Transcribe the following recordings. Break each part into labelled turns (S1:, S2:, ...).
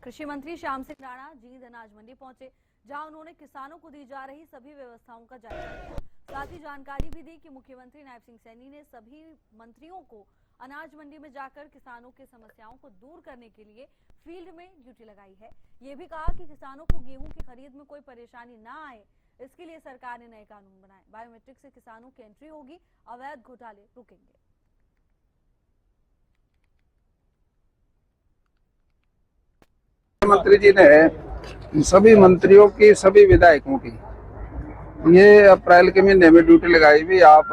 S1: कृषि मंत्री श्याम सिंह राणा जींद अनाज मंडी पहुंचे, जहां उन्होंने किसानों को दी जा रही सभी व्यवस्थाओं का जायजा लिया। साथ ही जानकारी भी दी कि मुख्यमंत्री नायब सिंह सैनी ने सभी मंत्रियों को अनाज मंडी में जाकर किसानों की समस्याओं को दूर करने के लिए फील्ड में ड्यूटी लगाई है। ये भी कहा कि किसानों को गेहूं की खरीद में कोई परेशानी न आए, इसके लिए सरकार ने नए कानून बनाए। बायोमेट्रिक से किसानों की एंट्री होगी, अवैध घोटाले रुकेंगे।
S2: मंत्री जी ने सभी मंत्रियों की, सभी विधायकों की ये अप्रैल के महीने में ड्यूटी लगाई भी, आप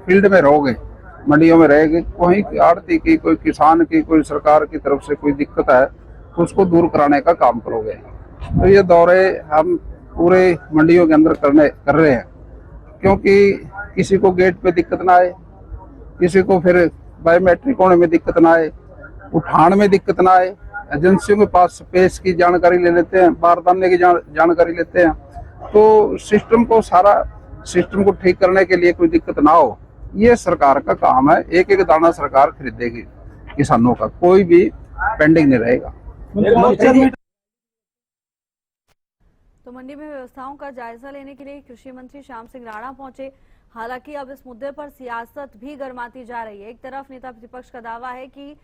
S2: फील्ड में रहोगे, मंडियों में रहेंगे। कोई आड़ती की, कोई किसान की, कोई सरकार की तरफ से कोई दिक्कत है तो उसको दूर कराने का काम करोगे। तो ये दौरे हम पूरे मंडियों के अंदर कर रहे हैं, क्योंकि किसी को गेट पे दिक्कत ना आए, किसी को फिर बायोमेट्रिक होने में दिक्कत ना आए, उठान में दिक्कत ना आए। एजेंसियों के पास स्पेस की जानकारी ले लेते हैं, बारदाने की जानकारी लेते हैं, तो सारा सिस्टम को ठीक करने के लिए कोई दिक्कत ना हो, ये सरकार का काम है। एक एक दाना सरकार खरीदेगी, किसानों का कोई भी पेंडिंग नहीं रहेगा।
S1: तो मंडी में व्यवस्थाओं का जायजा लेने के लिए कृषि मंत्री श्याम सिंह राणा पहुंचे। हालांकि अब इस मुद्दे पर सियासत भी गर्माती जा रही है। एक तरफ नेता प्रतिपक्ष का दावा है कि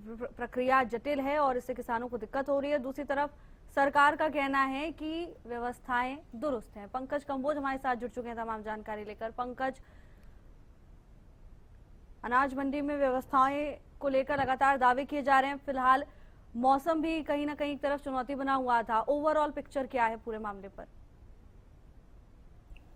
S1: प्रक्रिया जटिल है और इससे किसानों को दिक्कत हो रही है, दूसरी तरफ सरकार का कहना है कि व्यवस्थाएं दुरुस्त हैं। पंकज कंबोज हमारे साथ जुड़ चुके हैं तमाम जानकारी लेकर। पंकज, अनाज मंडी में व्यवस्थाएं को लेकर लगातार दावे किए जा रहे हैं, फिलहाल मौसम भी कहीं ना कहीं एक तरफ चुनौती बना हुआ था। ओवरऑल पिक्चर क्या है पूरे मामले पर?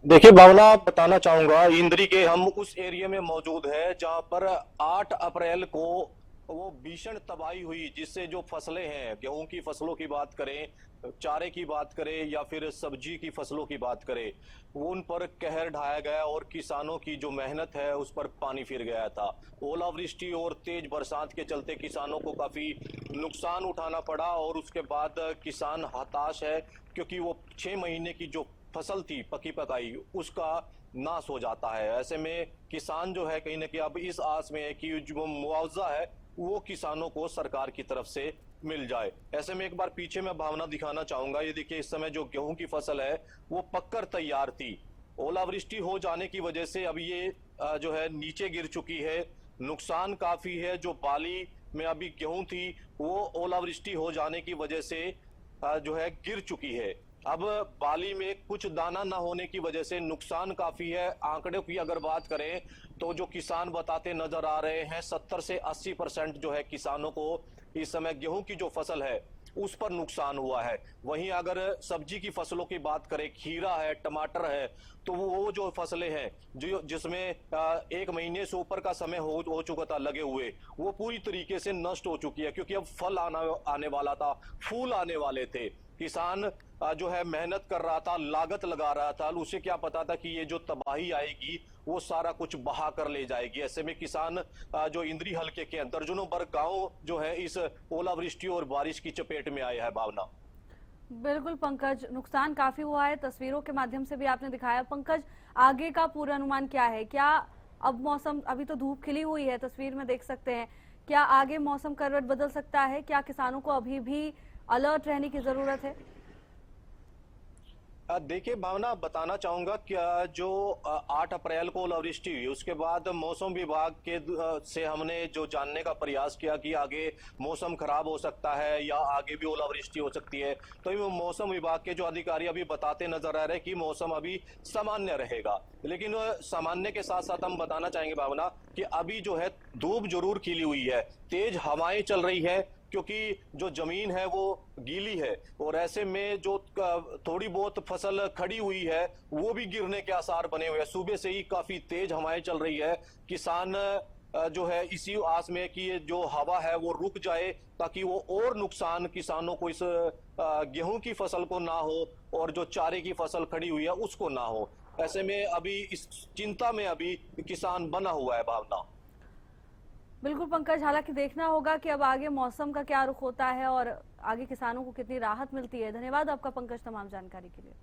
S3: देखिए भावना, बताना चाहूंगा, इंद्री के हम उस एरिया में मौजूद है जहां पर 8 अप्रैल को वो भीषण तबाही हुई, जिससे जो फसलें हैं, गेहूं की फसलों की बात करें, चारे की बात करें या फिर सब्जी की फसलों की बात करें, वो उन पर कहर ढाया गया और किसानों की जो मेहनत है उस पर पानी फिर गया था। ओलावृष्टि और तेज बरसात के चलते किसानों को काफी नुकसान उठाना पड़ा और उसके बाद किसान हताश है, क्योंकि वो 6 महीने की जो फसल थी पकी पकाई, उसका नाश हो जाता है। ऐसे में किसान जो है कहीं ना कहीं अब इस आस में है कि जो मुआवजा है वो किसानों को सरकार की तरफ से मिल जाए। ऐसे में एक बार पीछे मैं भावना दिखाना चाहूंगा। ये देखिए, इस समय जो गेहूं की फसल है वो पककर तैयार थी, ओलावृष्टि हो जाने की वजह से अब ये जो है नीचे गिर चुकी है। नुकसान काफी है। जो बाली में अभी गेहूं थी वो ओलावृष्टि हो जाने की वजह से जो है गिर चुकी है। अब बाली में कुछ दाना न होने की वजह से नुकसान काफी है। आंकड़ों की अगर बात करें तो जो किसान बताते नजर आ रहे हैं, 70 से 80% जो है किसानों को इस समय गेहूं की जो फसल है उस पर नुकसान हुआ है। वहीं अगर सब्जी की फसलों की बात करें, खीरा है, टमाटर है, तो वो जो फसलें हैं जो जिसमें 1 महीने से ऊपर का समय हो चुका था लगे हुए, वो पूरी तरीके से नष्ट हो चुकी है, क्योंकि अब फल आने वाला था, फूल आने वाले थे। किसान जो है मेहनत कर रहा था, लागत लगा रहा था, उसे क्या पता था कि ये जो तबाही आएगी वो सारा कुछ बहा कर ले जाएगी। ऐसे में किसान जो इंद्री हलके के दर्जनों बर्ग गांव जो है इस ओलावृष्टि और बारिश की चपेट में आए हैं। भावना,
S1: बिल्कुल पंकज, नुकसान काफी हुआ है, तस्वीरों के माध्यम से भी आपने दिखाया। पंकज, आगे का पूर्वानुमान क्या है? क्या अब मौसम, अभी तो धूप खिली हुई है, तस्वीर में देख सकते हैं, क्या आगे मौसम करवट बदल सकता है? क्या किसानों को अभी भी अलर्ट रहने की जरूरत है?
S3: देखिए भावना, बताना चाहूंगा कि जो 8 अप्रैल को ओलावृष्टि हुई उसके बाद मौसम विभाग के से हमने जो जानने का प्रयास किया कि आगे मौसम खराब हो सकता है या आगे भी ओलावृष्टि हो सकती है, तो ये मौसम विभाग के जो अधिकारी अभी बताते नजर आ रहे हैं कि मौसम अभी सामान्य रहेगा। लेकिन सामान्य के साथ साथ हम बताना चाहेंगे भावना कि अभी जो है धूप जरूर खिली हुई है, तेज हवाएं चल रही है, क्योंकि जो जमीन है वो गीली है और ऐसे में जो थोड़ी बहुत फसल खड़ी हुई है वो भी गिरने के आसार बने हुए हैं। सुबह से ही काफी तेज हवाएं चल रही है। किसान जो है इसी आस में कि ये जो हवा है वो रुक जाए, ताकि वो और नुकसान किसानों को इस गेहूं की फसल को ना हो और जो चारे की फसल खड़ी हुई है उसको ना हो। ऐसे में अभी इस चिंता में अभी किसान बना हुआ है। भावना,
S1: बिल्कुल पंकज, हालांकि देखना होगा कि अब आगे मौसम का क्या रुख होता है और आगे किसानों को कितनी राहत मिलती है। धन्यवाद आपका पंकज, तमाम जानकारी के लिए।